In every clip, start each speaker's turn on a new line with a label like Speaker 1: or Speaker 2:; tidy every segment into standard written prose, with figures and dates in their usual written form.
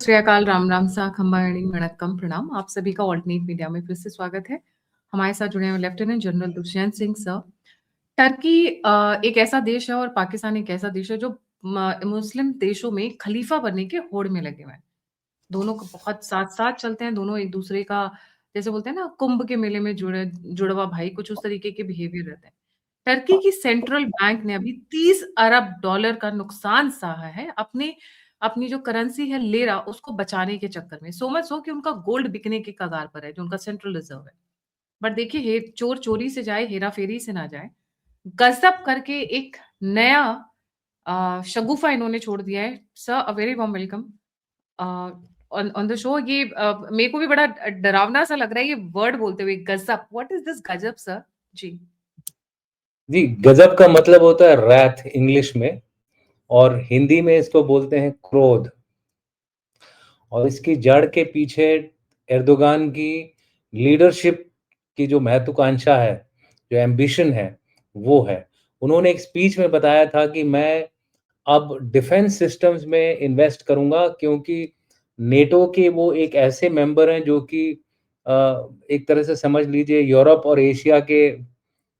Speaker 1: श्री अकाल, राम राम सा, खम्बाणी वणक्कम, प्रणाम। आप सभी का ऑल्टरनेट मीडिया में फिर से स्वागत है। हमारे साथ जुड़े हुए lieutenant general Dushyant Singh sir. Turkey एक ऐसा देश है और पाकिस्तान एक ऐसा देश है जो मुस्लिम देशों में खलीफा बनने के होड़ में लगे हुए हैं। दोनों को बहुत साथ-साथ चलते हैं, दोनों एक-दूसरे का जैसे बोलते हैं ना कुंभ के मेले में जुड़वा भाई, कुछ उस तरीके के बिहेवियर रहते हैं। टर्की की सेंट्रल बैंक ने अभी 30 अरब डॉलर का नुकसान सहा है अपने अपनी जो करेंसी है लेरा उसको बचाने के चक्कर में। सो मच सो कि उनका गोल्ड बिकने के कगार पर है, जो उनका सेंट्रल रिजर्व है। बट देखिए चोर चोरी से जाए, हेरा-फेरी से ना जाए। गज़ब करके एक नया शगुफ़ा इन्होंने छोड़ दिया है। Sir a very warm welcome. A, on on the show ये मेरे को भी बड़ा डरावना सा लग रहा है ये वर्ड बोलते हुए गज़ब। व्हाट इज़ दिस गज़ब सर? जी।
Speaker 2: जी, गजब का मतलब होता है रैथ इंग्लिश में, और हिंदी में इसको बोलते हैं क्रोध। और इसकी जड़ के पीछे एर्दोगान की लीडरशिप की जो महत्वाकांक्षा है, जो एम्बिशन है, वो है। उन्होंने एक स्पीच में बताया था कि मैं अब डिफेंस सिस्टम्स में इन्वेस्ट करूंगा, क्योंकि नेटो के वो एक ऐसे मेंबर हैं जो कि एक तरह से समझ लीजिए यूरोप और एशिया के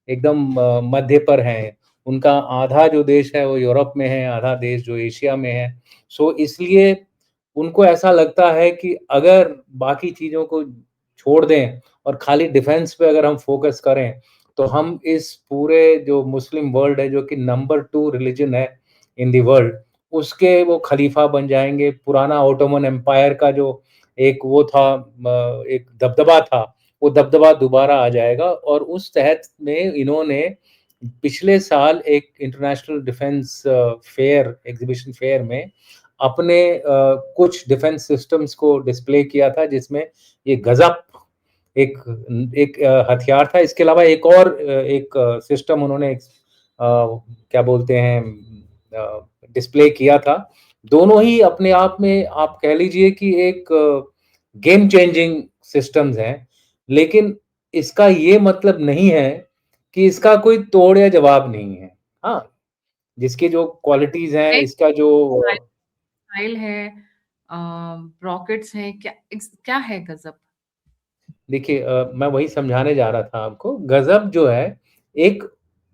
Speaker 2: एकदम मध्य पर हैं। उनका आधा जो देश है वो यूरोप में है, आधा देश जो एशिया में है। सो इसलिए उनको ऐसा लगता है कि अगर बाकी चीज़ों को छोड़ दें और खाली डिफेंस पे अगर हम फोकस करें, तो हम इस पूरे जो मुस्लिम वर्ल्ड है, जो कि नंबर 2 रिलीजन है इन द वर्ल्ड, उसके वो खलीफा बन जाएँगे। पुराना ऑटोमन एम्पायर का जो एक वो था, एक दबदबा था, वो दबदबा दोबारा आ जाएगा। और उस तहत में इन्होंने पिछले साल एक international defence fair, exhibition fair में अपने कुछ डिफेंस सिस्टम्स को डिस्प्ले किया था, जिसमें ये गजब एक एक हथियार था। इसके अलावा एक और एक सिस्टम उन्होंने क्या बोलते हैं डिस्प्ले किया था। दोनों ही अपने आप में आप कह लीजिए कि एक गेम चेंजिंग सिस्टम्स हैं, लेकिन इसका ये मतलब नहीं है कि इसका कोई तोड़ या जवाब नहीं है। हाँ, जिसकी जो क्वालिटीज़ हैं, इसका जो
Speaker 1: स्टाइल है, रॉकेट्स हैं, क्या है गज़ब?
Speaker 2: देखिए मैं वही समझाने जा रहा था आपको। गज़ब जो है, एक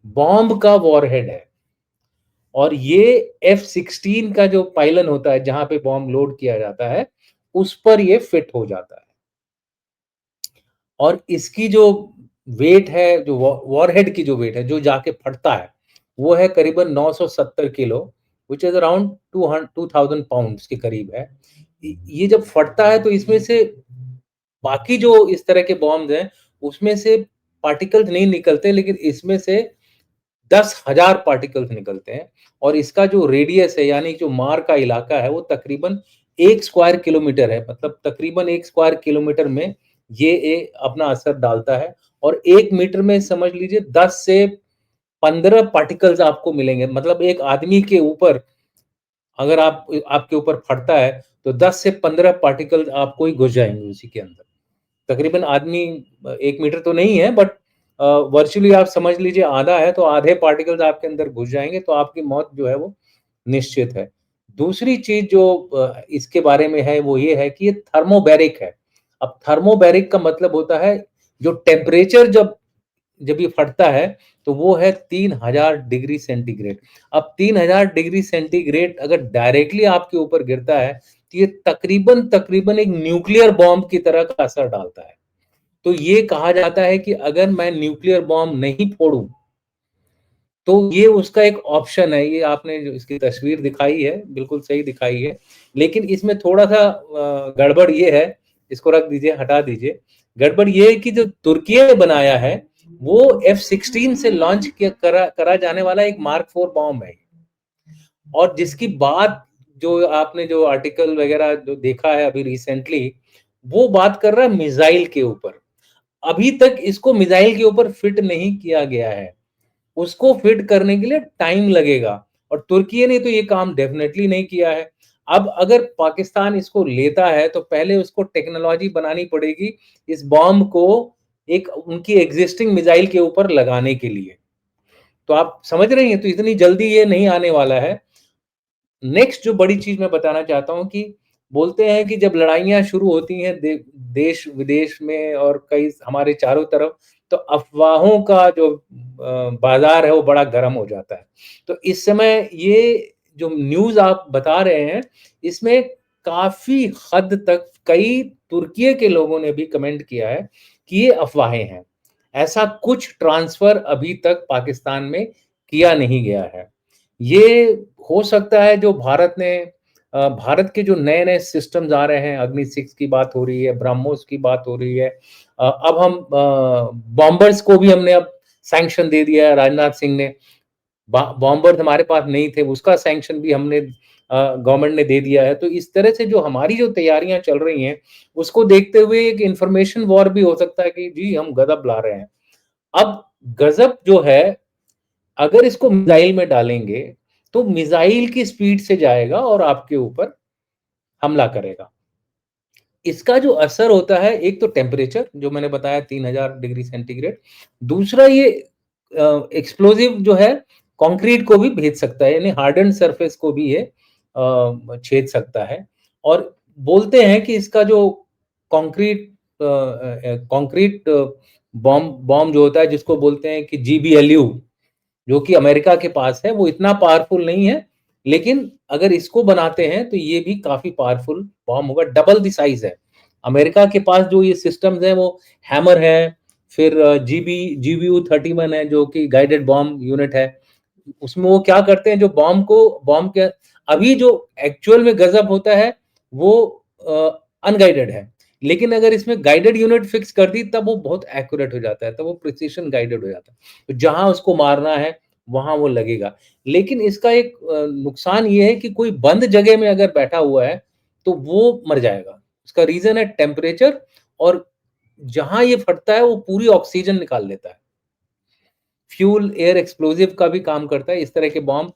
Speaker 2: बॉम्ब का वॉरहेड है, और ये F-16 का जो पाइलन होता है, जहाँ पे बॉम्ब लोड किया जाता है, उस पर ये फिट हो जाता है। और इसकी जो वेट है, जो वॉरहेड की जो वेट है, जो जाके फटता है, वो है करीबन 970 kilo, which is around 2000 pounds के करीब है। ये जब फटता है तो इसमें से बाकी जो इस तरह के बॉम्ब्स हैं, उसमें से पार्टिकल्स नहीं निकलते, लेकिन इसमें से 10,000 पार्टिकल्स निकलते हैं। और इसका जो रेडियस है, यानी जो मार का इलाका है, वो तकरीबन 1 स्क्वायर किलोमीटर है। मतलब तकरीबन 1 स्क्वायर किलोमीटर में ये अपना असर डालता है। और 1 मीटर में समझ लीजिए 10 से 15 पार्टिकल्स आपको मिलेंगे। मतलब एक आदमी के ऊपर अगर आपके ऊपर फटता है, तो 10 से 15 पार्टिकल्स आपको ही घुस जाएँगे उसी के अंदर। तकरीबन आदमी 1 मीटर तो नहीं है, बट वर्चुअली आप समझ लीजिए आधा है, तो आधे पार्टिकल्स आपके अंदर घुस जाएँगे, तो आपकी मौत जो है वो निश्चित है। दूसरी चीज़ जो इसके बारे में है, वो ये है कि ये थर्मोबैरिक है। अब थर्मोबैरिक का मतलब होता है, जो टेम्परेचर जब जब ये फटता है, तो वो है 3000 डिग्री सेंटीग्रेड। अब 3000 डिग्री सेंटीग्रेड अगर डायरेक्टली आपके ऊपर गिरता है, तो ये तकरीबन तकरीबन एक न्यूक्लियर बॉम्ब की तरह का असर डालता है। तो ये कहा जाता है कि अगर मैं न्यूक्लियर बॉम्ब नहीं फोड़ूं, तो ये उसका एक ऑप्शन है। ये आपने जो इसकी तस्वीर दिखाई है, बिल्कुल सही दिखाई है। लेकिन इसमें थोड़ा-सा गड़बड़ ये है, इसको रख दीजिए, हटा दीजिए। गड़बड़ ये है कि जो तुर्की ने बनाया है, वो F-16 से लॉन्च किया करा करा जाने वाला एक मार्क 4 बॉम्ब है। और जिसकी बात जो आपने जो आर्टिकल वगैरह जो देखा है अभी रिसेंटली, वो बात कर रहा है मिसाइल के ऊपर। अभी तक इसको मिसाइल के ऊपर फिट नहीं किया गया है। उसको फिट करने के लिए टाइम लगेगा, और तुर्की ने तो ये काम डेफिनेटली नहीं किया है। अब अगर पाकिस्तान इसको लेता है, तो पहले उसको टेक्नोलॉजी बनानी पड़ेगी इस बॉम्ब को एक उनकी एग्जिस्टिंग मिसाइल के ऊपर लगाने के लिए। तो आप समझ रहे हैं, तो इतनी जल्दी ये नहीं आने वाला है। नेक्स्ट जो बड़ी चीज मैं बताना चाहता हूं कि बोलते हैं कि जब लड़ाइयाँ शुरू होती हैं देश विदेश में और कई हमारे चारों तरफ, तो अफ़वाहों का जो बाज़ार है वो बड़ा गर्म हो जाता है। तो इस समय ये जो न्यूज़ आप बता रहे हैं, इसमें काफ़ी हद तक कई तुर्किये के लोगों ने भी कमेंट किया है कि ये अफ़वाहें हैं। ऐसा कुछ ट्रांसफ़र अभी तक पाकिस्तान में किया नहीं गया है। ये हो सकता है जो भारत के जो नए-नए सिस्टम्स आ रहे हैं, अग्नि 6 की बात हो रही है, ब्रह्मोस की बात हो रही है। अब हम बॉम्बर्स को भी हमने अब सैंक्शन दे दिया है, राजनाथ सिंह ने। बॉम्बर्स हमारे पास नहीं थे, उसका सैंक्शन भी हमने गवर्नमेंट ने दे दिया है। तो इस तरह से जो हमारी जो तैयारियाँ चल रही हैं, उसको देखते हुए एक इन्फॉर्मेशन वॉर भी हो सकता है कि जी, हम गज़ब ला रहे हैं। अब गज़ब जो है, अगर इसको मिसाइल में डालेंगे, तो मिसाइल की स्पीड से जाएगा और आपके ऊपर हमला करेगा। इसका जो असर होता है, एक तो टेम्परेचर जो मैंने बताया 3000 डिग्री सेंटीग्रेड, दूसरा ये एक्सप्लोसिव जो है कंक्रीट को भी भेज सकता है, यानी हार्डन्ड सरफेस को भी ये छेद सकता है। और बोलते हैं कि इसका जो कंक्रीट कंक्रीट बॉम्ब जो होता है, जिसको बोलते हैं कि जीबीएलयू, जो कि अमेरिका के पास है, वो इतना पावरफुल नहीं है, लेकिन अगर इसको बनाते हैं तो ये भी काफ़ी पावरफुल बॉम्ब होगा, डबल द साइज़ है। अमेरिका के पास जो ये सिस्टम्स हैं, वो हैमर है, फिर जीबीयू 31 है, जो कि गाइडेड बॉम्ब यूनिट है। उसमें वो क्या करते हैं, जो बॉम्ब के अभी जो एक्चुअल में गज़ब होता है, वो अनगाइडेड है। लेकिन अगर इसमें गाइडेड यूनिट फिक्स कर दी, तब वो बहुत एक्यूरेट हो जाता है, तब वो प्रिसिशन गाइडेड हो जाता है। तो जहाँ उसको मारना है, वहाँ वो लगेगा। लेकिन इसका एक नुकसान ये है कि कोई बंद जगह में अगर बैठा हुआ है, तो वो मर जाएगा। उसका रीज़न है टेम्परेचर, और जहाँ ये फटता है, वो पूरी ऑक्सीजन निकाल लेता है। फ्यूल एयर एक्सप्लोसिव का भी काम करता है। इस तरह के बॉम्ब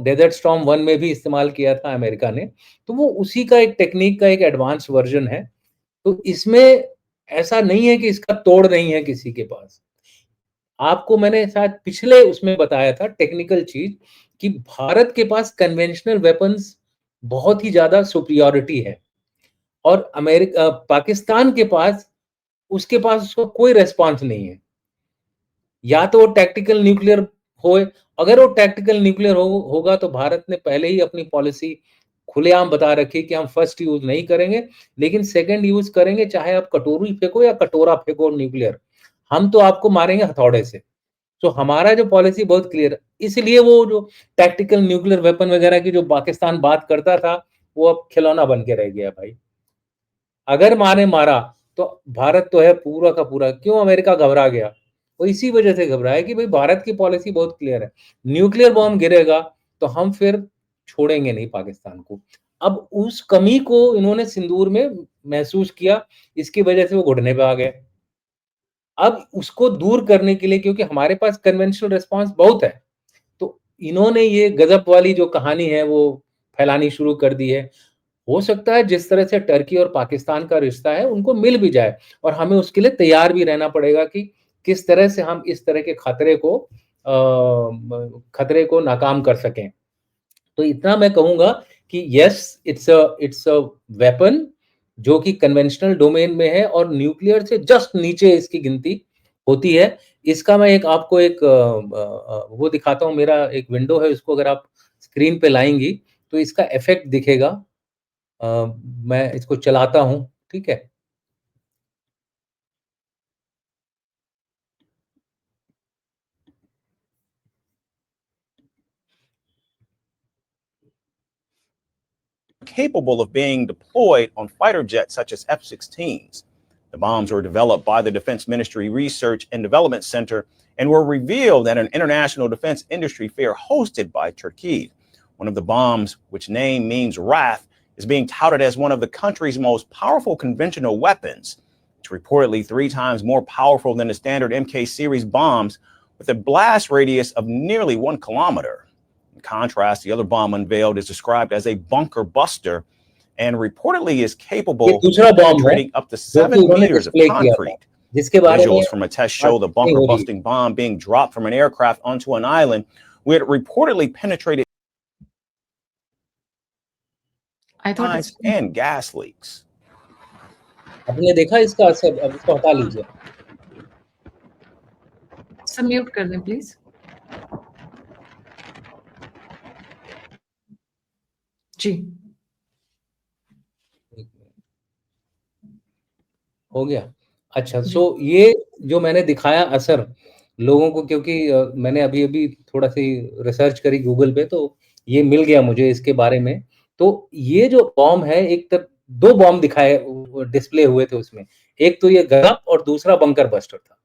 Speaker 2: डेज़र्ट स्टॉर्म 1 में भी इस्तेमाल किया था अमेरिका ने। तो वो उसी का एक टेक्नीक का एक एडवांस वर्ज़न है। तो इसमें ऐसा नहीं है कि इसका तोड़ नहीं है किसी के पास। आपको मैंने शायद पिछले उसमें बताया था टेक्निकल चीज़, कि भारत के पास कन्वेंशनल वेपन्स बहुत ही ज़्यादा सुपीरियॉरिटी है, और पाकिस्तान के पास उसका कोई रिस्पॉन्स नहीं है। या तो वो टैक्टिकल न्यूक्लियर होए, अगर वो टैक्टिकल न्यूक्लियर होगा तो भारत ने पहले ही अपनी पॉलिसी खुलेआम बता रखी कि हम फर्स्ट यूज़ नहीं करेंगे, लेकिन सेकंड यूज़ करेंगे, चाहे आप कटोरी फेंको या कटोरा फेंको न्यूक्लियर, हम तो आपको मारेंगे हथौड़े से। तो हमारा जो पॉलिसी बहुत क्लियर है, इसलिए वो जो टैक्टिकल न्यूक्लियर वेपन वगैरह की जो पाकिस्तान बात करता था, वो अब खिलौना बन के रह गया भाई। अगर मारा तो भारत तो है पूरा का पूरा। क्यों अमेरिका घबरा गया? वो इसी वजह से घबराया कि भाई भारत की पॉलिसी बहुत क्लियर है। न्यूक्लियर बॉम्ब गिरेगा तो हम फिर छोड़ेंगे नहीं पाकिस्तान को। अब उस कमी को इन्होंने सिंदूर में महसूस किया, इसकी वजह से वो घुटने पे आ गए। अब उसको दूर करने के लिए, क्योंकि हमारे पास कन्वेंशनल रिस्पॉन्स बहुत है, तो इन्होंने ये गज़ब वाली जो कहानी है वो फैलानी शुरू कर दी है। हो सकता है जिस तरह से टर्की और पाकिस्तान का रिश्ता है, उनको मिल भी जाए, और हमें उसके लिए तैयार भी रहना पड़ेगा कि किस तरह से हम इस तरह के खतरे को नाकाम कर सकें। तो इतना मैं कहूँगा कि येस, इट्स अ वेपन जो कि कन्वेंशनल डोमेन में है, और न्यूक्लियर से जस्ट नीचे इसकी गिनती होती है। इसका मैं आपको एक वो दिखाता हूँ, मेरा एक विंडो है, उसको अगर आप स्क्रीन पे लाएँगी, तो इसका इफ़ेक्ट दिखेगा। मैं इसको चलाता हूँ, ठीक है?
Speaker 3: capable of being deployed on fighter jets such as F-16s. The bombs were developed by the Defense Ministry Research and Development Center and were revealed at an international defense industry fair hosted by Turkey. One of the bombs, which name means wrath, is being touted as one of the country's most powerful conventional weapons. It's reportedly 3 times more powerful than the standard MK series bombs, with a blast radius of nearly 1 kilometer. In contrast, the other bomb unveiled is described as a bunker buster and reportedly is capable of penetrating up to 7 meters of concrete. Visuals from a test show the bunker busting bomb being dropped from an aircraft onto an island where it reportedly penetrated.
Speaker 1: I thought it's
Speaker 3: and gas leaks.
Speaker 2: आपने देखा इसका असर? अब इसको हटा लीजिए।
Speaker 1: Sir mute कर दें प्लीज। जी
Speaker 2: हो गया। अच्छा, सो ये जो मैंने दिखाया असर लोगों को, क्योंकि मैंने अभी-अभी थोड़ा-सी रिसर्च करी गूगल पे, तो ये मिल गया मुझे इसके बारे में। तो ये जो बॉम्ब है, एक त 2 बॉम्ब दिखाए डिस्प्ले हुए थे उसमें। एक तो ये गजब और दूसरा बंकर बस्टर था।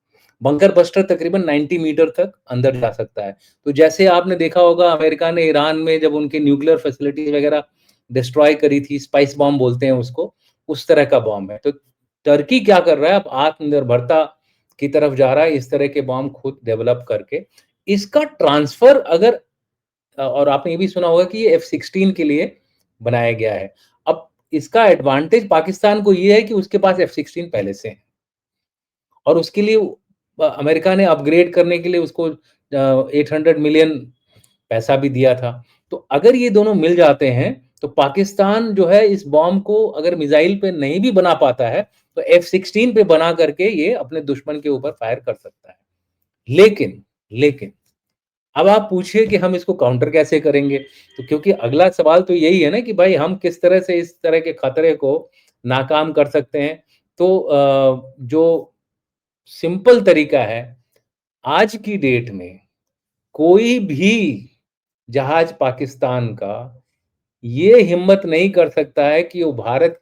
Speaker 2: बंकर बस्टर तकरीबन 90 मीटर तक अंदर जा सकता है। तो जैसे आपने देखा होगा अमेरिका ने ईरान में जब उनकी न्यूक्लियर फैसिलिटी वगैरह डिस्ट्रॉय करी थी, स्पाइस बॉम्ब बोलते हैं उसको, उस तरह का बॉम्ब है। तो टर्की क्या कर रहा है, अब आत्मनिर्भरता की तरफ जा रहा है, इस तरह के बॉम्ब खुद डेवलप करके। इसका ट्रांसफर अगर और आपने ये भी सुना होगा कि ये F-16 के लिए बनाया गया है। अब इसका एडवांटेज पाकिस्तान को ये है कि उसके पास F-16 पहले से है और उसके लिए अमेरिका ने अपग्रेड करने के लिए उसको 800 मिलियन पैसा भी दिया था। तो अगर ये दोनों मिल जाते हैं तो पाकिस्तान जो है इस बॉम्ब को अगर मिसाइल पे नहीं भी बना पाता है तो F-16 पे बना करके ये अपने दुश्मन के ऊपर फायर कर सकता है। लेकिन अब आप पूछिए कि हम इसको काउंटर कैसे करेंगे? तो क्योंकि अगला सवाल तो यही है ना कि भाई हम किस तरह से इस तरह के खतरे को नाकाम कर सकते हैं? तो जो सिंपल तरीका है, आज की डेट में कोई भी जहाज पाकिस्तान का ये हिम्मत नहीं कर सकता है कि वो भारत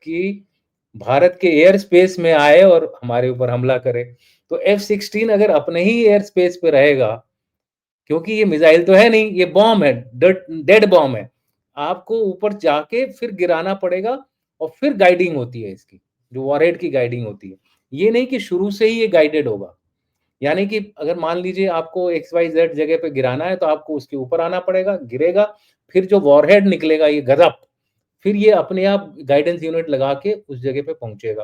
Speaker 2: के एयर स्पेस में आए और हमारे ऊपर हमला करे। तो F-16 अगर अपने ही एयर स्पेस पे रहेगा, क्योंकि ये मिसाइल तो है नहीं, ये बॉम्ब है, डेड बॉम्ब है। आपको ऊपर जाके फिर गिराना पड़ेगा और फिर गाइडिंग होती है इसकी, जो वॉरहेड की गाइडिंग होती है। ये नहीं कि शुरू से ही ये गाइडेड होगा। यानी कि अगर मान लीजिए आपको XYZ जगह पे गिराना है तो आपको उसके ऊपर आना पड़ेगा, गिरेगा, फिर जो वॉरहेड निकलेगा ये गजब, फिर ये अपने आप गाइडेंस यूनिट लगा के उस जगह पे पहुंचेगा।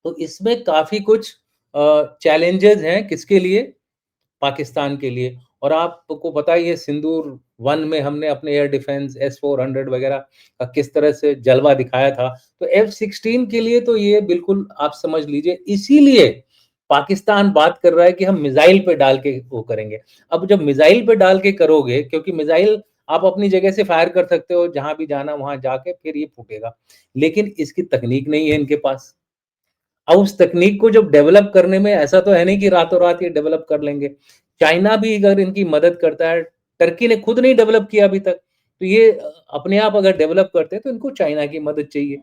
Speaker 2: तो इसमें काफ़ी कुछ चैलेंजेस हैं किसके लिए? पाकिस्तान के लिए। और आपको पता ही है सिंदूर 1 में हमने अपने एयर डिफेंस S-400 वगैरह का किस तरह से जलवा दिखाया था। तो F-16 के लिए तो ये बिल्कुल आप समझ लीजिए, इसीलिए पाकिस्तान बात कर रहा है कि हम मिसाइल पे डाल के वो करेंगे। अब जब मिसाइल पे डाल के करोगे, क्योंकि मिसाइल आप अपनी जगह से फायर कर सकते हो, जहाँ भी जाना वहाँ जाके फिर ये फूटेगा। लेकिन इसकी तकनीक नहीं है इनके पास। अब उस तकनीक को जब डेवलप करने में ऐसा तो है नहीं कि रातों-रात ये डेवलप कर लेंगे। चाइना भी अगर इनकी मदद करता है, टर्की ने खुद नहीं डेवलप किया अभी तक। तो ये अपने आप अगर डेवलप करते हैं तो इनको चाइना की मदद चाहिए।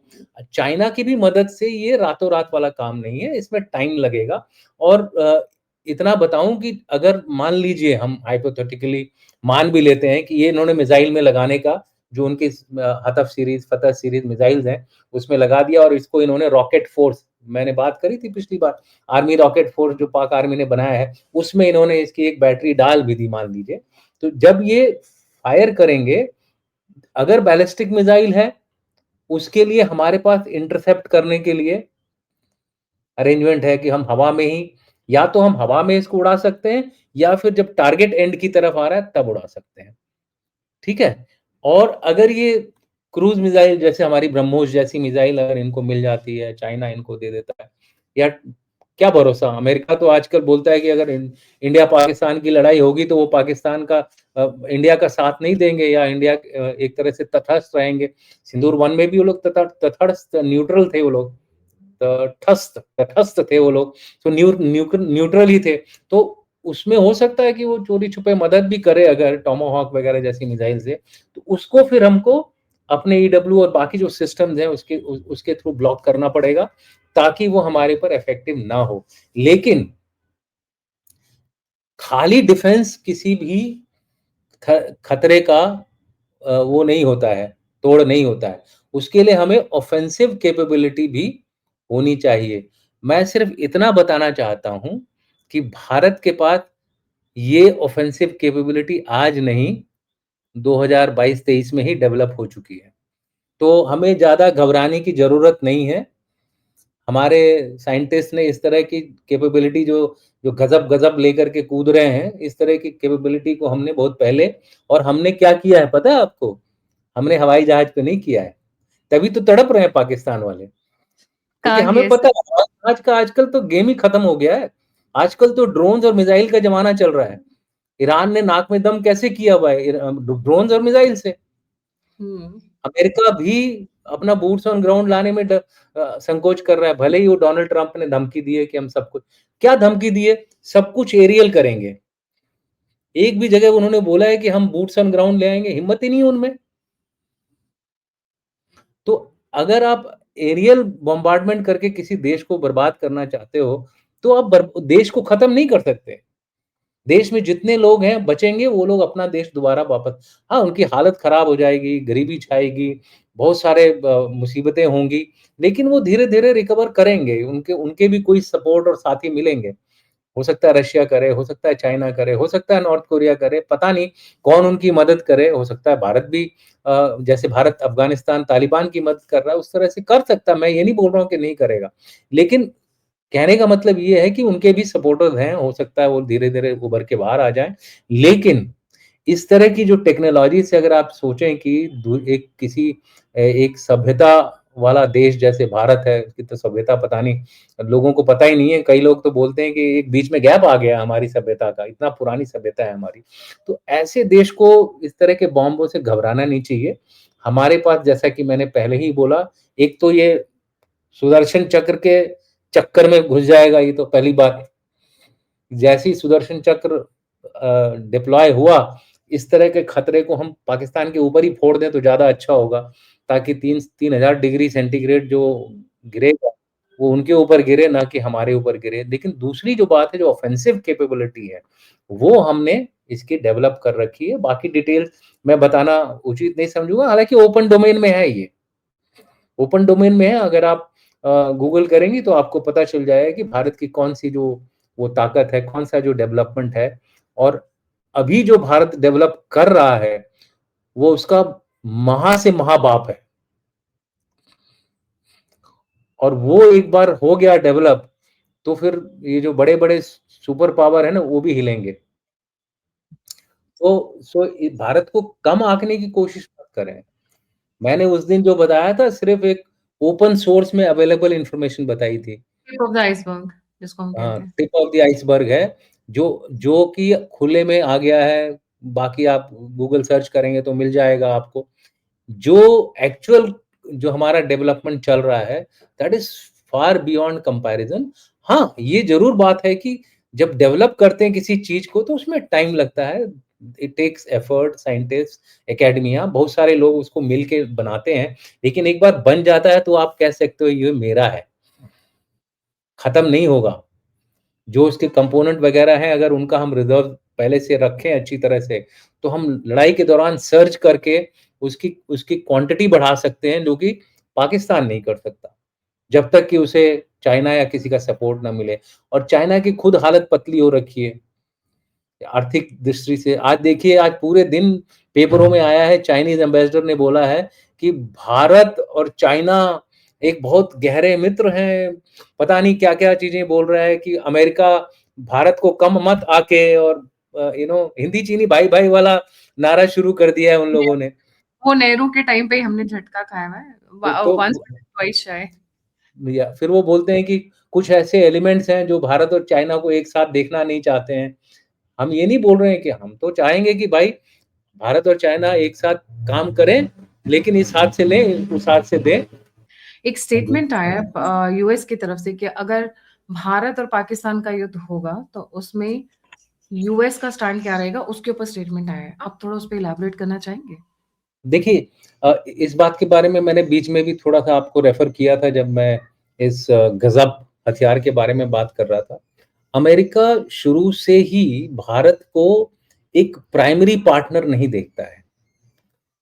Speaker 2: चाइना की भी मदद से ये रातों-रात वाला काम नहीं है, इसमें टाइम लगेगा। और इतना बताऊँ कि अगर मान लीजिए हम हाइपोथेटिकली मान भी लेते हैं कि ये इन्होंने मिसाइल में लगाने का जो उनकी हतफ सीरीज़, फतह सीरीज़ मिसाइल्स हैं, उसमें लगा दिया और इसको इन्होंने रॉकेट फोर्स, मैंने बात करी थी पिछली बार, आर्मी रॉकेट फोर्स जो पाक आर्मी ने बनाया है, उसमें इन्होंने इसकी एक बैटरी डाल भी दी मान लीजिए। तो जब ये फायर करेंगे, अगर बैलिस्टिक मिसाइल है, उसके लिए हमारे पास इंटरसेप्ट करने के लिए अरेंजमेंट है कि हम हवा में ही, या तो हम हवा में इसको उड़ा सकते हैं या फिर जब टारगेट एंड की तरफ आ रहा है तब उड़ा सकते हैं। ठीक है? और अगर ये क्रूज़ मिसाइल जैसे हमारी ब्रह्मोस जैसी मिसाइल अगर इनको मिल जाती है, चाइना इनको दे देता है, या क्या भरोसा, अमेरिका तो आजकल बोलता है कि अगर इंडिया पाकिस्तान की लड़ाई होगी तो वो पाकिस्तान का इंडिया का साथ नहीं देंगे, या इंडिया एक तरह से तटस्थ रहेंगे। सिंदूर 1 में भी वो लोग तटस्थ न्यूट्रल थे वो लोग, तटस्थ थे वो लोग, तो न्यूट्रल ही थे। तो उसमें हो सकता है कि वो चोरी छुपे मदद भी करे अगर टोमाहॉक वगैरह जैसी मिसाइल से, तो उसको फिर हमको अपने ईडब्ल्यू और बाकी जो सिस्टम्स हैं उसके थ्रू ब्लॉक करना पड़ेगा ताकि वो हमारे पर इफेक्टिव ना हो। लेकिन खाली डिफेंस किसी भी खतरे का वो नहीं होता है, तोड़ नहीं होता है। उसके लिए हमें ऑफेंसिव कैपेबिलिटी भी होनी चाहिए। मैं सिर्फ इतना बताना चाहता हूँ कि भारत के पास ये ऑफेंसिव कैपेबिलिटी आज नहीं, 2022-23 में ही डेवलप हो चुकी है। तो हमें ज़्यादा घबराने की ज़रूरत नहीं है। हमारे साइंटिस्ट ने इस तरह की कैपेबिलिटी जो जो गज़ब-गज़ब लेकर के कूद रहे हैं, इस तरह की कैपेबिलिटी को हमने बहुत पहले, और हमने क्या किया है पता है आपको? हमने हवाई जहाज़ पे नहीं किया है। तभी तो तड़प रहे हैं पाकिस्तान वाले, क्योंकि
Speaker 1: कहा
Speaker 2: हमें
Speaker 1: गया
Speaker 2: पता
Speaker 1: सर।
Speaker 2: है आजकल तो गेम ही खत्म हो गया है। आजकल तो ड्रोन्स और मिसाइल का जमाना चल रहा है। ईरान ने नाक में दम कैसे किया हुआ है ड्रोन्स और मिसाइल से।
Speaker 1: हम्म।
Speaker 2: अमेरिका भी अपना बूट्स ऑन ग्राउंड लाने में संकोच कर रहा है। भले ही वो डोनाल्ड ट्रंप ने धमकी दी है कि हम सब कुछ, क्या धमकी दी है, सब कुछ एरियल करेंगे। एक भी जगह उन्होंने बोला है कि हम बूट्स ऑन ग्राउंड ले आएंगे, हिम्मत ही नहीं है उनमें। तो अगर आप एरियल बॉम्बार्डमेंट करके किसी देश को बर्बाद करना चाहते हो, तो आप देश को खत्म नहीं कर सकते। देश में जितने लोग हैं बचेंगे, वो लोग अपना देश दोबारा वापस, हाँ, उनकी हालत खराब हो जाएगी, गरीबी छाएगी, बहुत सारे मुसीबतें होंगी, लेकिन वो धीरे-धीरे रिकवर करेंगे। उनके उनके भी कोई सपोर्ट और साथी मिलेंगे। हो सकता है रशिया करे, हो सकता है चाइना करे, हो सकता है नॉर्थ कोरिया करे, पता नहीं कौन उनकी मदद करे, हो सकता है भारत भी जैसे भारत अफ़गानिस्तान तालिबान की मदद कर रहा है, उस तरह से कर सकता है, मैं ये नहीं बोल रहा हूँ कि नहीं करेगा। लेकिन कहने का मतलब ये है कि उनके भी सपोर्टर्स हैं, हो सकता है वो धीरे-धीरे उभर के बाहर आ जाएँ। लेकिन इस तरह की जो टेक्नोलॉजी से अगर आप सोचें कि एक किसी एक सभ्यता वाला देश जैसे भारत है, उसकी तो सभ्यता पता नहीं, लोगों को पता ही नहीं है। कई लोग तो बोलते हैं कि एक बीच में गैप आ गया हमारी सभ्यता का, इतना पुरानी सभ्यता है हमारी। तो ऐसे देश को इस तरह के बॉम्बों से घबराना नहीं चाहिए। हमारे पास, जैसा कि मैंने पहले ही बोला, एक तो ये सुदर्शन चक्र के चक्कर में घुस जाएगा, ये तो पहली बात। जैसे ही सुदर्शन चक्र डिप्लॉय हुआ, इस तरह के खतरे को हम पाकिस्तान के ऊपर ही फोड़ दें तो ज़्यादा अच्छा होगा, ताकि 3000 डिग्री सेंटीग्रेड जो गिरेगा, वो उनके ऊपर गिरे, ना कि हमारे ऊपर गिरे। लेकिन दूसरी जो बात है, जो ऑफेंसिव कैपेबिलिटी है, वो हमने इसकी डेवलप कर रखी है। बाकी डिटेल्स मैं बताना उचित नहीं समझूँगा, हालाँकि ओपन डोमेन में है ये। ओपन डोमेन में है, अगर आप गूगल करेंगी तो आपको पता चल जाएगा कि भारत की कौन-सी जो वो ताकत है, कौन-सा जो डेवलपमेंट है, और अभी जो भारत डेवलप कर रहा है, वो उसका महा से महाबाप है। और वो एक बार हो गया डेवलप, तो फिर ये जो बड़े-बड़े सुपर पावर है ना, वो भी हिलेंगे। भारत को कम आंकने की कोशिश मत करें। मैंने उस दिन जो बताया था, सिर्फ एक ओपन सोर्स में अवेलेबल इंफॉर्मेशन बताई थी।
Speaker 1: टिप ऑफ द आइसबर्ग जिसको हम
Speaker 2: हाँ,
Speaker 1: कहते हैं।
Speaker 2: टिप ऑफ द आइसबर्ग है, जो कि खुले में आ गया है। बाकी आप गूगल सर्च करेंगे तो मिल जाएगा आपको। जो एक्चुअल जो हमारा डेवलपमेंट चल रहा है, that is far beyond comparison. हाँ, ये ज़रूर बात है कि जब डेवलप करते हैं किसी चीज़ को, तो उसमें टाइम लगता है। It takes effort, scientist, academia, बहुत सारे लोग उसको मिल के बनाते हैं। लेकिन एक बार बन जाता है तो आप कह सकते हो ये मेरा है, खत्म नहीं होगा। जो उसके कंपोनेंट वगैरह हैं, अगर उनका हम रिज़र्व पहले से रखें अच्छी तरह से, तो हम लड़ाई के दौरान सर्च करके उसकी उसकी क्वांटिटी बढ़ा सकते हैं, जो कि पाकिस्तान नहीं कर सकता, जब तक कि उसे चाइना या किसी का सपोर्ट ना मिले। और चाइना की खुद हालत पतली हो रखी है, आर्थिक दृष्टि से। आज देखिए, आज पूरे दिन पेपरों में आया है, चाइनीज़ एम्बेसडर ने बोला है कि भारत और चाइना एक बहुत गहरे मित्र हैं। पता नहीं क्या-क्या चीज़ें बोल रहा है कि अमेरिका भारत को कम मत आके, और हिंदी चीनी भाई-भाई वाला नारा शुरू कर दिया है उन लोगों ने।
Speaker 1: वो नेहरू के टाइम पे ही हमने झटका खाया हुआ है।
Speaker 2: तो
Speaker 1: वन्स ट्वाइस शायद।
Speaker 2: या फिर वो बोलते हैं कि कुछ ऐसे एलिमेंट्स हैं जो भारत और चाइना को एक साथ देखना नहीं चाहते हैं। हम ये नहीं बोल रहे हैं कि हम तो चाहेंगे कि भाई भारत और चाइना एक साथ काम करें, लेकिन इस हाथ से लें, उस हाथ से दें।
Speaker 1: एक स्टेटमेंट आया यूएस की तरफ से कि अगर भारत और पाकिस्तान का युद्ध होगा तो उसमें यूएस का स्टैंड क्या रहेगा, उसके ऊपर स्टेटमेंट आया है। आप थोड़ा उस पे इलैबोरेट करना चाहेंगे?
Speaker 2: देखिए, इस बात के बारे में मैंने बीच में भी थोड़ा-सा आपको रेफ़र किया था, जब मैं इस गज़ब हथियार के बारे में बात कर रहा था। अमेरिका शुरू से ही भारत को एक प्राइमरी पार्टनर नहीं देखता है,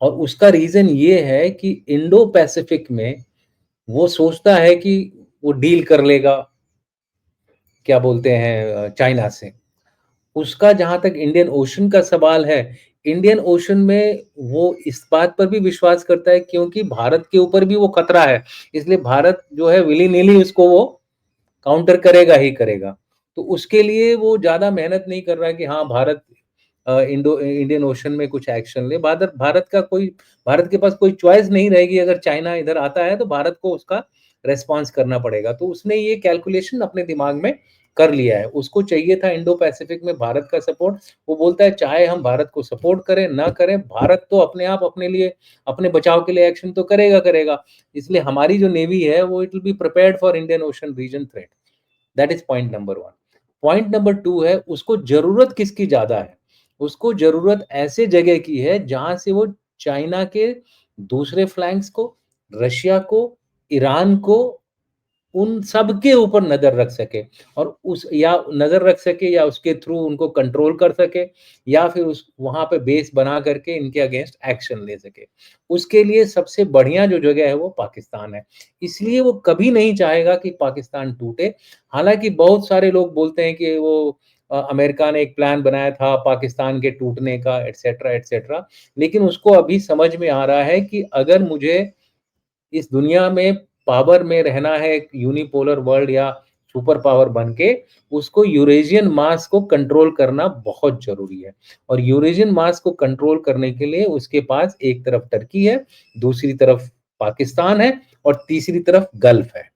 Speaker 2: और उसका रीज़न ये है कि इंडो पैसिफिक में वो सोचता है कि वो डील कर लेगा, क्या बोलते हैं, चाइना से। उसका जहाँ तक इंडियन ओशन का सवाल है, इंडियन ओशन में वो इस बात पर भी विश्वास करता है, क्योंकि भारत के ऊपर भी वो खतरा है। इसलिए भारत जो है विली-निली उसको वो काउंटर करेगा ही करेगा। तो उसके लिए वो ज़्यादा मेहनत नहीं कर रहा है कि हाँ, भारत इंडियन ओशन में कुछ एक्शन ले। भारत के पास कोई चॉइस नहीं रहेगी। अगर चाइना इधर आता है तो भारत को उसका रेस्पॉन्स करना पड़ेगा। तो उसने ये कैलकुलेशन अपने दिमाग में कर लिया है। उसको चाहिए था इंडो पैसिफिक में भारत का सपोर्ट। वो बोलता है चाहे हम भारत को सपोर्ट करें ना करें, भारत तो अपने आप अपने लिए, अपने बचाव के लिए एक्शन तो करेगा। इसलिए हमारी जो नेवी है वो it will be prepared for Indian Ocean region threat. That is point number 1। Point number 2 है, उसको जरूरत किसकी ज्यादा है? उसको जरूरत ऐसे जगह की है जहां से वो चाइना के दूसरे फ्लैंक्स को, रशिया को, ईरान को, उन सब के ऊपर नजर रख सके, और उस या नजर रख सके या उसके थ्रू उनको कंट्रोल कर सके, या फिर उस वहां पे बेस बना करके इनके अगेंस्ट एक्शन ले सके। उसके लिए सबसे बढ़िया जो जगह है वो पाकिस्तान है। इसलिए वो कभी नहीं चाहेगा कि पाकिस्तान टूटे। हालांकि बहुत सारे लोग बोलते हैं कि वो अमेरिका ने एक प्लान बनाया था पाकिस्तान के टूटने का, एटसेट्रा एटसेट्रा, लेकिन उसको अभी समझ में आ रहा है कि अगर मुझे इस दुनिया में पावर में रहना है, एक यूनिपोलर वर्ल्ड या सुपर पावर बन के, उसको यूरेशियन मास को कंट्रोल करना बहुत जरूरी है। और यूरेशियन मास को कंट्रोल करने के लिए उसके पास एक तरफ टर्की है, दूसरी तरफ पाकिस्तान है, और तीसरी तरफ गल्फ है।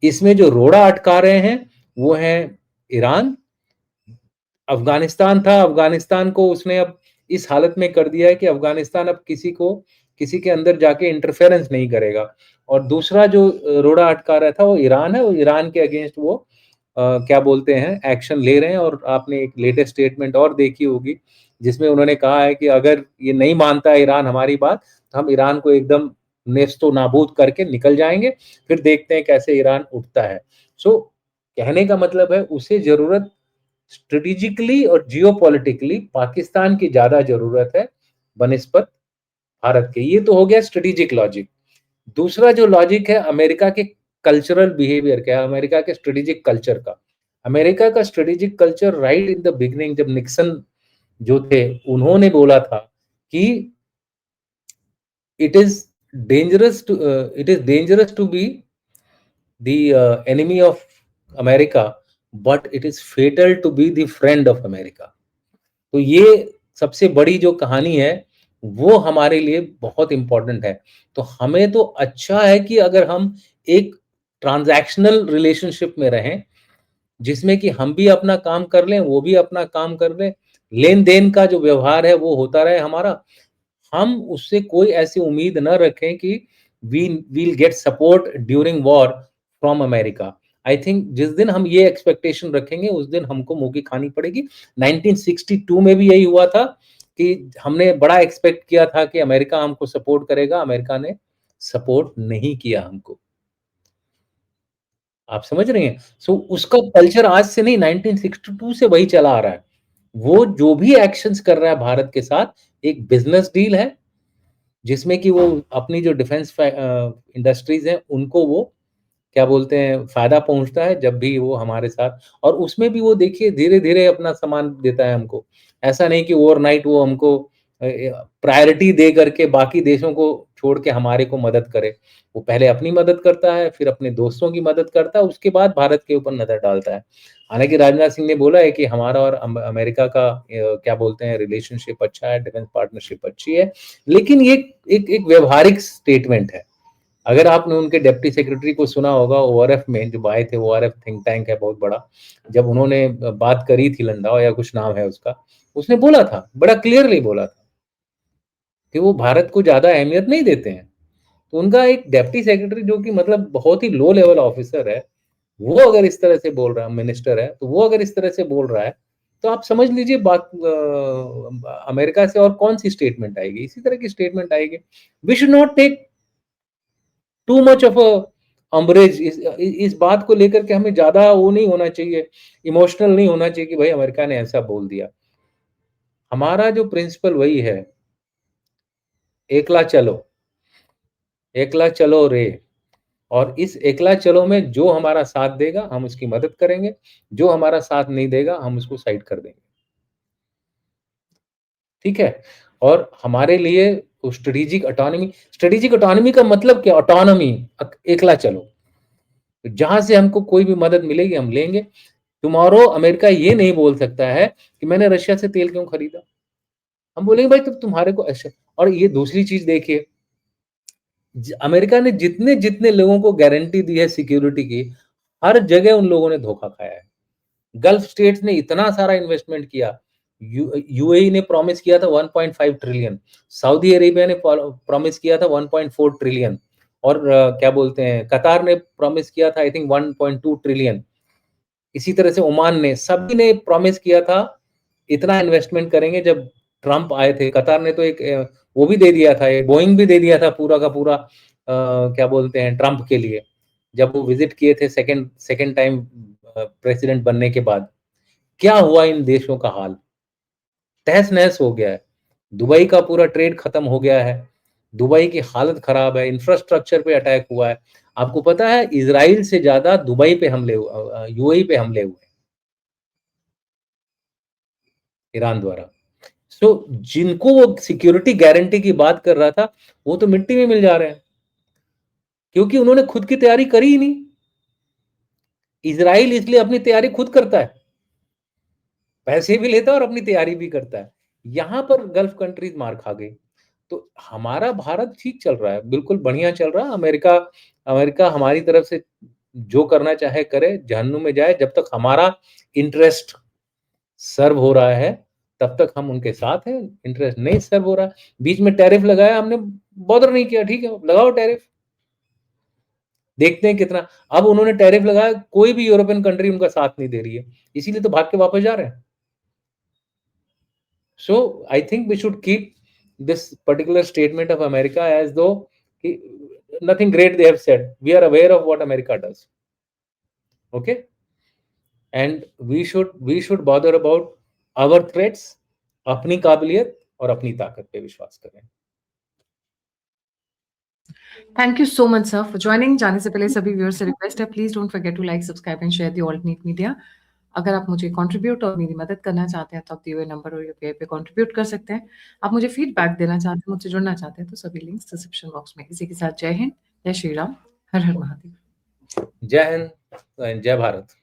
Speaker 2: इसमें जो रोड़ा अटका रहे हैं वो है ईरान। अफगानिस्तान था, अफगानिस्तान को उसने अब इस हालत में कर दिया है कि अफगानिस्तान अब किसी के अंदर जाके इंटरफेरेंस नहीं करेगा। और दूसरा जो रोड़ा अटका रहा था वो ईरान है। वो ईरान के अगेंस्ट वो क्या बोलते हैं, एक्शन ले रहे हैं। और आपने एक लेटेस्ट स्टेटमेंट और देखी होगी जिसमें उन्होंने कहा है कि अगर ये नहीं मानता ईरान हमारी बात, तो हम ईरान को एकदम नेस्तो नाबूद करके निकल जाएंगे, फिर देखते हैं कैसे ईरान उठता है। सो कहने का मतलब है उसे जरूरत स्ट्रेटेजिकली और जियोपॉलिटिकली पाकिस्तान की ज्यादा जरूरत है बनिस्बत भारत के। ये तो हो गया स्ट्रेटेजिक लॉजिक। दूसरा जो लॉजिक है अमेरिका के कल्चरल बिहेवियर का, अमेरिका के स्ट्रेटेजिक कल्चर का। अमेरिका का strategic culture right in the beginning, जब निक्सन जो थे उन्होंने बोला था कि it is dangerous to be the enemy of America, but it is fatal to be the friend of America. तो ये सबसे बड़ी जो कहानी है वो हमारे लिए बहुत इंपॉर्टेंट है। तो हमें तो अच्छा है कि अगर हम एक ट्रांजैक्शनल रिलेशनशिप में रहें, जिसमें कि हम भी अपना काम कर लें, वो भी अपना काम कर लें, लेन देन का जो व्यवहार है वो होता रहे हमारा। हम उससे कोई ऐसी उम्मीद न रखें कि we will get support during war from America. I think जिस दिन हम ये एक्सपेक्टेशन रखेंगे उस दिन हमको मुंह की खानी पड़ेगी। 1962 में भी यही हुआ था कि हमने बड़ा एक्सपेक्ट किया था कि अमेरिका हमको सपोर्ट करेगा, अमेरिका ने सपोर्ट नहीं किया हमको। आप समझ रहे हैं? सो उसका कल्चर आज से नहीं, 1962 से वही चला आ रहा है। वो जो भी एक्शंस कर रहा है भारत के साथ, एक बिजनेस डील है जिसमें कि वो अपनी जो डिफेंस इंडस्ट्रीज हैं उनको वो क्या बोलते हैं, फायदा पहुंचता है जब भी वो हमारे साथ। और उसमें भी वो देखिए धीरे धीरे अपना सामान देता है हमको। ऐसा नहीं कि ओवरनाइट वो हमको प्रायोरिटी दे करके बाकी देशों को छोड़ के हमारे को मदद करे। वो पहले अपनी मदद करता है, फिर अपने दोस्तों की मदद करता है, उसके बाद भारत के ऊपर नजर डालता है। हालांकि राजनाथ सिंह ने बोला है कि हमारा और अमेरिका का क्या बोलते हैं रिलेशनशिप अच्छा है, डिफेंस पार्टनरशिप अच्छी है, लेकिन ये एक व्यवहारिक स्टेटमेंट है। अगर आपने उनके डिप्टी सेक्रेटरी को सुना होगा ओआरएफ में, जब आए थे, ओआरएफ थिंक टैंक है बहुत बड़ा, जब उन्होंने बात करी थी, लंडावा या कुछ नाम है उसका, उसने बोला था, बड़ा क्लियरली बोला था कि वो भारत को ज्यादा अहमियत नहीं देते हैं। तो उनका एक डिप्टी सेक्रेटरी जो कि मतलब बहुत ही लो लेवल ऑफिसर है, वो अगर इस तरह से बोल रहा है, मिनिस्टर है, तो वो अगर इस तरह से बोल रहा है, तो आप समझ लीजिए बात अमेरिका से और कौन सी स्टेटमेंट आएगी, इसी तरह की स्टेटमेंट आएगी। We should not take too much of umbrage. इस बात को लेकर के हमें ज्यादा वो नहीं होना चाहिए, इमोशनल नहीं होना चाहिए कि भाई अमेरिका ने ऐसा बोल दिया। हमारा जो प्रिंसिपल वही है, एकला चलो, एकला चलो रे। और इस एकला चलो में जो हमारा साथ देगा हम उसकी मदद करेंगे, जो हमारा साथ नहीं देगा हम उसको साइड कर देंगे। ठीक है? और हमारे लिए स्ट्रेटेजिक ऑटोनॉमी का मतलब क्या? ऑटोनॉमी, एकला चलो। जहां से हमको कोई भी मदद मिलेगी हम लेंगे। टुमारो अमेरिका ये नहीं बोल सकता है कि मैंने रशिया से तेल क्यों खरीदा। हम बोलेंगे भाई तो तुम्हारे को ऐसे। और ये दूसरी चीज देखिए, अमेरिका ने जितने जितने लोगों को गारंटी दी है सिक्योरिटी की, हर जगह उन लोगों ने धोखा खाया है। गल्फ स्टेट्स ने इतना सारा इन्वेस्टमेंट किया, यूएई ने प्रॉमिस किया था 1.5 ट्रिलियन, सऊदी अरेबिया ने प्रॉमिस किया था 1.4 ट्रिलियन, और क्या बोलते हैं, कतार ने प्रॉमिस किया था आई थिंक 1.2 ट्रिलियन। इसी तरह से ओमान ने, सभी ने प्रॉमिस किया था इतना इन्वेस्टमेंट करेंगे। जब ट्रंप आए थे, कतार ने तो एक वो भी दे दिया था, बोइंग भी दे दिया था पूरा का पूरा, क्या बोलते हैं, ट्रंप के लिए, जब वो विजिट किए थे सेकंड टाइम प्रेसिडेंट बनने के बाद। क्या हुआ इन देशों का हाल, तहस नहस हो गया है। दुबई का पूरा ट्रेड खत्म हो गया है, दुबई की हालत खराब है, इंफ्रास्ट्रक्चर पे अटैक हुआ है। आपको पता है इजराइल से ज्यादा दुबई पे हमले, यूएई पे हमले हुए ईरान द्वारा। सो जिनको वो सिक्योरिटी गारंटी की बात कर रहा था, वो तो मिट्टी में मिल जा रहे हैं, क्योंकि उन्होंने खुद की तैयारी करी ही नहीं। इजराइल इसलिए अपनी तैयारी खुद करता है, पैसे भी लेता है और अपनी तैयारी भी करता है। यहां पर गल्फ कंट्रीज मार खा गई। तो हमारा भारत ठीक चल रहा है, बिल्कुल बढ़िया चल रहा है। अमेरिका अमेरिका हमारी तरफ से जो करना चाहे करे, जहन्नुम में जाए। जब तक हमारा इंटरेस्ट सर्व हो रहा है तब तक हम उनके साथ हैं। इंटरेस्ट नहीं सर्व हो रहा, बीच में टैरिफ लगाया हमने, बॉदर नहीं किया, ठीक है लगाओ टैरिफ, देखते हैं कितना। अब उन्होंने टैरिफ लगाया, कोई भी यूरोपियन कंट्री उनका साथ नहीं दे रही है, इसीलिए तो भाग के वापस जा रहे हैं। So I think we should keep this particular statement of America as though nothing great they have said. We are aware of what America does. Okay, and we should bother about our threats, अपनी काबिलियत और अपनी ताकत पे विश्वास करें।
Speaker 1: Thank you so much sir for joining. जाने से पहले सभी व्यूअर्स से रिक्वेस्ट है, please don't forget to like, subscribe and share the alternate media. अगर आप मुझे कंट्रीब्यूट और मेरी मदद करना चाहते हैं तो आप दिए हुए नंबर और यूपीआई पे कंट्रीब्यूट कर सकते हैं। आप मुझे फीडबैक देना चाहते हैं, मुझसे जुड़ना चाहते हैं तो सभी लिंक्स डिस्क्रिप्शन बॉक्स में। इसी के साथ जय हिंद, जय श्री राम, हर हर महादेव।
Speaker 2: जय हिंद, जय भारत।